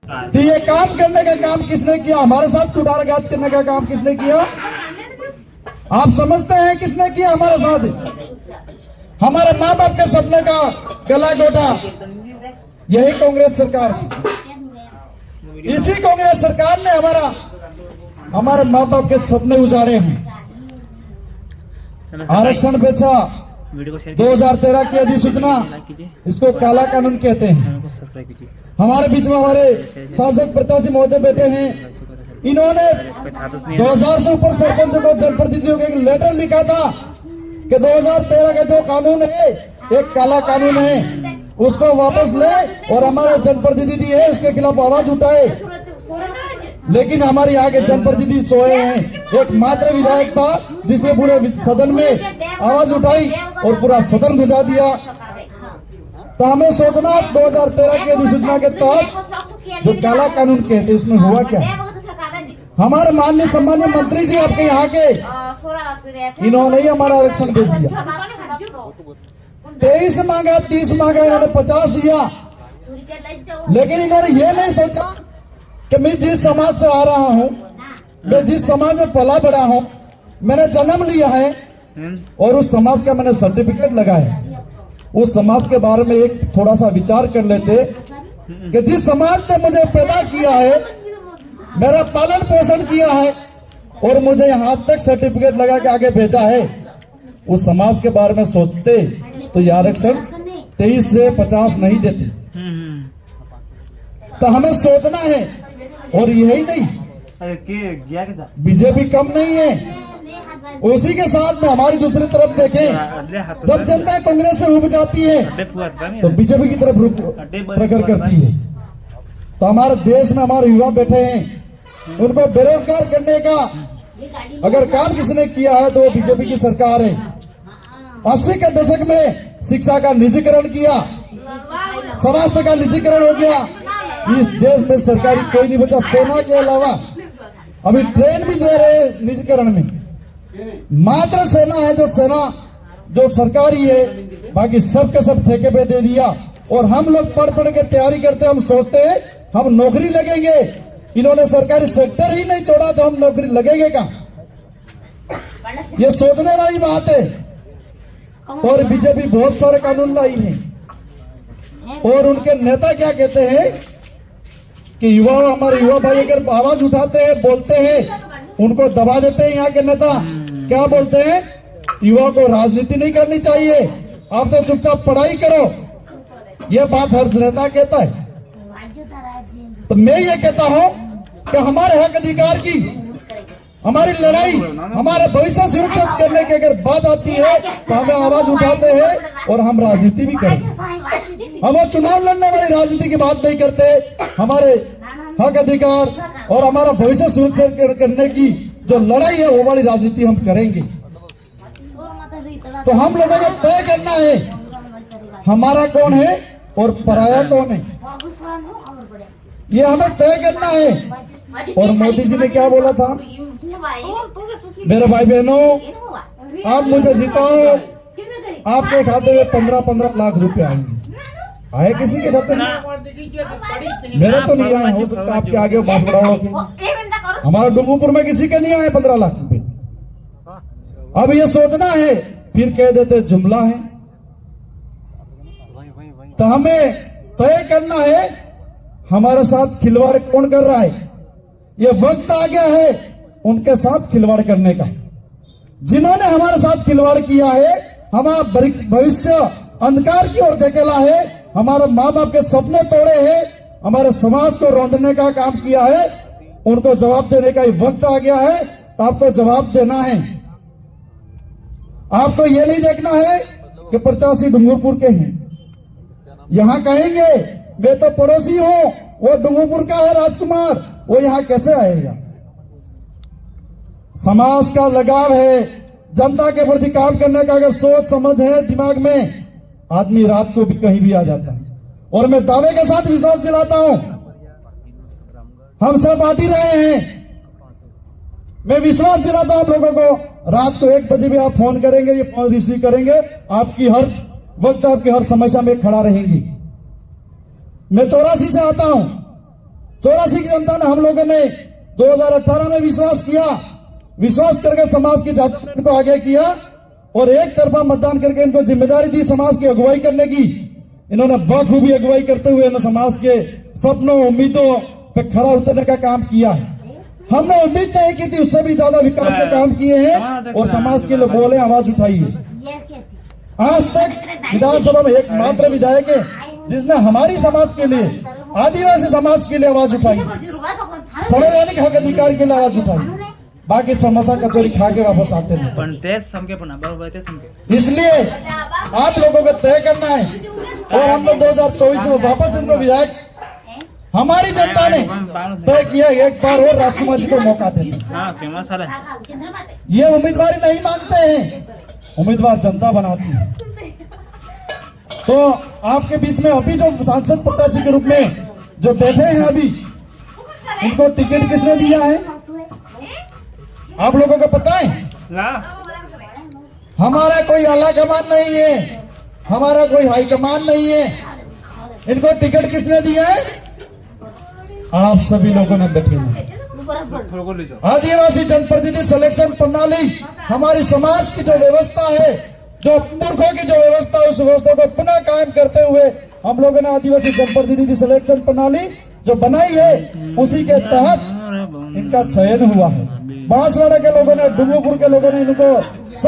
तो ये काम करने का काम किसने किया? हमारे साथ कुठाराघात करने का काम किसने किया? आप समझते हैं किसने किया हमारे साथ? हमारे माँ बाप के सपने का गला घोटा यही कांग्रेस सरकार थी। इसी कांग्रेस सरकार ने हमारे माँ बाप के सपने उजाड़े हैं। आरक्षण बेचा, 2013 की अधिसूचना, इसको काला कानून कहते हैं। हमारे बीच में हमारे शासक प्रत्याशी महोदय बैठे हैं। इन्होंने 2000 से ऊपर सरपंचों को, जनप्रतिनिधियों को एक लेटर लिखा था कि 2013 का जो कानून है एक काला कानून है, उसको वापस ले और हमारे जनप्रतिनिधि है उसके खिलाफ आवाज उठाए। लेकिन हमारे यहाँ के जनप्रतिनिधि सोए हैं। एक मात्र विधायक था जिसने पूरे सदन में आवाज उठाई और पूरा सदन बुझा दिया। तो हमें सोचना 2013 की अधिसूचना के तहत जो काला कानून कहते उसमें हुआ क्या? हमारे माननीय सम्मानीय मंत्री जी आपके यहाँ के, इन्होंने ही हमारा आरक्षण बेच दिया। 23 मांगा, 30 मांगा, इन्होंने 50 दिया। लेकिन इन्होंने ये नहीं सोचा कि मैं जिस समाज से आ रहा हूँ, मैं जिस समाज में पला बड़ा हूँ, मैंने जन्म लिया है और उस समाज का मैंने सर्टिफिकेट लगाया, उस समाज के बारे में एक थोड़ा सा विचार कर लेते कि जिस समाज ने मुझे पैदा किया है, मेरा पालन पोषण किया है और मुझे यहाँ तक सर्टिफिकेट लगा के आगे भेजा है, उस समाज के बारे में सोचते तो ये आरक्षण 23 से 50 नहीं देते। तो हमें सोचना है। और यही नहीं, बीजेपी कम नहीं है, उसी के साथ में हमारी दूसरी तरफ देखें, जब जनता कांग्रेस से उब जाती है तो बीजेपी की तरफ रुख प्रकट करती है। तो हमारे देश में हमारे युवा बैठे हैं, उनको बेरोजगार करने का अगर काम किसने किया है तो वो बीजेपी की सरकार है। 80 के दशक में शिक्षा का निजीकरण किया, स्वास्थ्य का निजीकरण हो गया। इस देश में सरकारी कोई नहीं बचा, सेना के अलावा। अभी ट्रेन भी दे रहे हैं निजीकरण में। मात्र सेना है जो सरकारी है, बाकी सब के सब ठेके पे दे दिया। और हम लोग पढ़ के तैयारी करते, हम सोचते हैं हम नौकरी लगेंगे। इन्होंने सरकारी सेक्टर ही नहीं छोड़ा तो हम नौकरी लगेंगे कहाँ? ये सोचने वाली बात है। और बीजेपी बहुत सारे कानून लाई है और उनके नेता क्या कहते हैं कि हमारे युवा भाई अगर आवाज उठाते हैं, बोलते हैं, उनको दबा देते हैं। यहाँ के नेता क्या बोलते हैं? युवा को राजनीति नहीं करनी चाहिए, आप तो चुपचाप पढ़ाई करो। ये बात हर नेता कहता है। तो मैं ये कहता हूँ कि हमारे हक अधिकार की, हमारी लड़ाई, हमारे भविष्य सुरक्षित करने की अगर बात आती है तो हमें आवाज उठाते हैं और हम राजनीति भी करें। हम चुनाव लड़ने वाली राजनीति की बात नहीं करते। हमारे हक अधिकार और हमारा भविष्य सुरक्षित करने की जो लड़ाई है वो वाली राजनीति हम करेंगे। तो हम लोगों को तय करना है हमारा कौन है और पराया कौन है, ये हमें तय करना है। और मोदी जी ने क्या बोला था? मेरे भाई बहनों, आप मुझे जिताओ, आपके खाते में 15-15 लाख रुपए आएंगे। आए किसी के खाते में? मेरे तो नहीं आए, हो सकता है आपके आगे बात बढ़ाओ के। हमारा डुंगरपुर में किसी के नहीं आए 15 लाख रुपए। अब ये सोचना है, फिर कह देते जुमला है। तो हमें तय करना है हमारे साथ खिलवाड़ कौन कर रहा है। ये वक्त आ गया है उनके साथ खिलवाड़ करने का। जिन्होंने हमारे साथ खिलवाड़ किया है, हमारा भविष्य अंधकार की ओर धकेला है, हमारे माँ बाप के सपने तोड़े हैं, हमारे समाज को रौंदने का काम किया है, उनको जवाब देने का वक्त आ गया है। तो आपको जवाब देना है। आपको ये नहीं देखना है कि प्रत्याशी डूंगरपुर के हैं। यहां कहेंगे मैं तो पड़ोसी हूं, वो डूंगरपुर का है राजकुमार, वो यहां कैसे आएगा? समाज का लगाव है, जनता के प्रति काम करने का अगर सोच समझ है दिमाग में, आदमी रात को भी कहीं भी आ जाता है। और मैं दावे के साथ विश्वास दिलाता हूं, हम सब बांटी रहे हैं। मैं विश्वास दिलाता हूं आप लोगों को, रात को 1 बजे भी आप फोन करेंगे, ये फोन रिसीव करेंगे, आपकी हर वक्त आपकी हर समस्या में खड़ा रहेंगी। मैं 84 से आता हूं, 84 की जनता ने, हम लोगों ने 2018 में विश्वास किया, विश्वास करके समाज की जाति को आगे किया और एक तरफा मतदान करके इनको जिम्मेदारी दी समाज की अगुवाई करने की। इन्होंने बखूबी अगुवाई करते हुए इन्होंने समाज के सपनों उम्मीदों पे खरा उतरने का काम किया है। हमने उम्मीद नहीं की थी, उससे भी ज्यादा विकास के काम किए हैं और समाज के लिए बोले, आवाज उठाई है। आज तक विधानसभा में एकमात्र विधायक है जिसने हमारी समाज के लिए, आदिवासी समाज के लिए आवाज उठाई, संवैधानिक हक अधिकार के लिए आवाज उठाई। बाकी समोसा कचौरी खा के वापस आते हैं। इसलिए आप लोगों को तय करना है और हम लोग 2024 में वापस उनको विधायक, हमारी जनता ने तय किया, एक बार और राजकुमार जी को मौका देते। ये उम्मीदवारी नहीं मांगते हैं, उम्मीदवार जनता बनाती है। तो आपके बीच में अभी जो सांसद प्रत्याशी के रूप में जो बैठे हैं अभी, इनको टिकट किसने दिया है आप लोगों को पता है? हमारा कोई आला कमान नहीं है, हमारा कोई हाई कमान नहीं है। इनको टिकट किसने दिया है? आप सभी लोगों ने बैठे हैं। आदिवासी जनप्रतिनिधि सिलेक्शन प्रणाली हमारी समाज की जो व्यवस्था है, जो पुरखों की जो व्यवस्था है, उस व्यवस्था को पुनः कायम करते हुए हम लोगों ने आदिवासी जनप्रतिनिधि सिलेक्शन प्रणाली जो बनाई है, उसी के तहत इनका चयन हुआ है। बांसवाड़ा के लोगों ने, डुंगरपुर के लोगों ने इनको